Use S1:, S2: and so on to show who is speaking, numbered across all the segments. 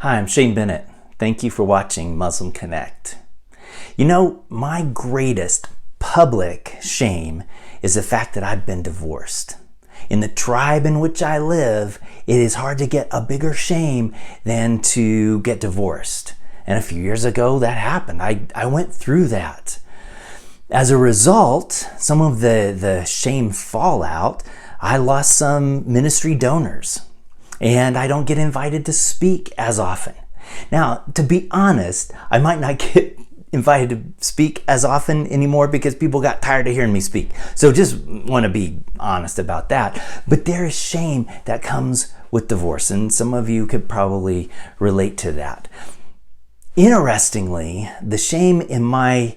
S1: Hi, I'm Shane Bennett. Thank you for watching Muslim Connect. You know, my greatest public shame is the fact that I've been divorced. In the tribe in which I live, it is hard to get a bigger shame than to get divorced. And a few years ago, that happened. I went through that. As a result, some of the shame fallout, I lost some ministry donors. And I don't get invited to speak as often. Now, to be honest, I might not get invited to speak as often anymore because people got tired of hearing me speak. So just want to be honest about that. But there is shame that comes with divorce, and some of you could probably relate to that. Interestingly, the shame in my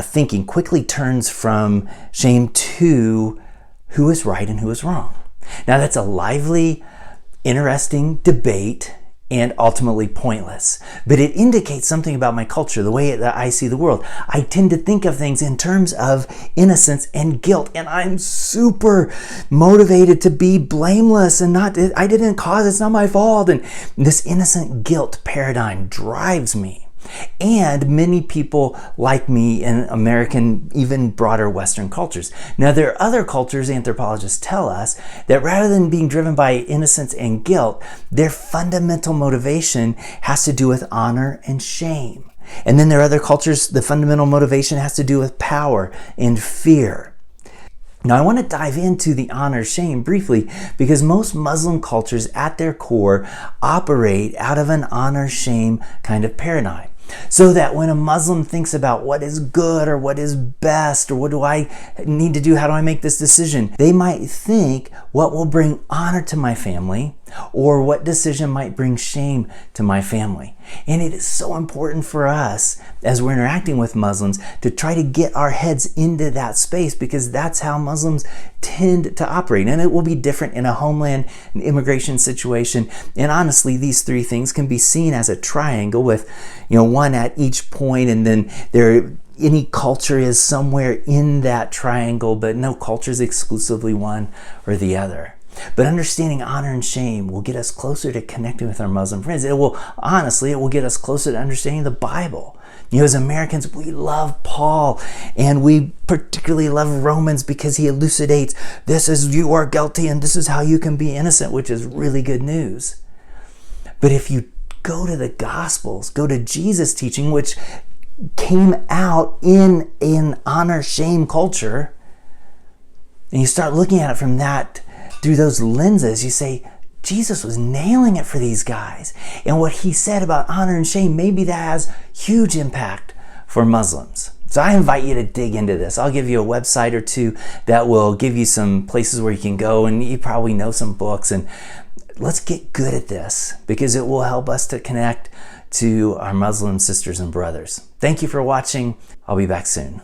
S1: thinking quickly turns from shame to who is right and who is wrong. Now, that's a lively, interesting debate and ultimately pointless. But it indicates something about my culture, the way that I see the world. I tend to think of things in terms of innocence and guilt, and I'm super motivated to be blameless and I didn't cause it, it's not my fault. And this innocent guilt paradigm drives me. And many people like me in American, even broader Western cultures. Now, there are other cultures, anthropologists tell us, that rather than being driven by innocence and guilt, their fundamental motivation has to do with honor and shame. And then there are other cultures, the fundamental motivation has to do with power and fear. Now, I want to dive into the honor-shame briefly because most Muslim cultures at their core operate out of an honor-shame kind of paradigm. So that when a Muslim thinks about what is good or what is best or what do I need to do, how do I make this decision, they might think what will bring honor to my family or what decision might bring shame to my family. And it is so important for us as we're interacting with Muslims to try to get our heads into that space because that's how Muslims tend to operate. And it will be different in a homeland, an immigration situation. And honestly, these three things can be seen as a triangle with, one at each point, and then any culture is somewhere in that triangle, but no culture is exclusively one or the other. But understanding honor and shame will get us closer to connecting with our Muslim friends. It will get us closer to understanding the Bible. As Americans, we love Paul, and we particularly love Romans because he elucidates, you are guilty and this is how you can be innocent, which is really good news. But if you go to the Gospels, go to Jesus' teaching, which came out in an honor-shame culture, and you start looking at it from through those lenses, you say, Jesus was nailing it for these guys. And what he said about honor and shame, maybe that has huge impact for Muslims. So I invite you to dig into this. I'll give you a website or two that will give you some places where you can go, and you probably know some books. And let's get good at this because it will help us to connect to our Muslim sisters and brothers. Thank you for watching. I'll be back soon.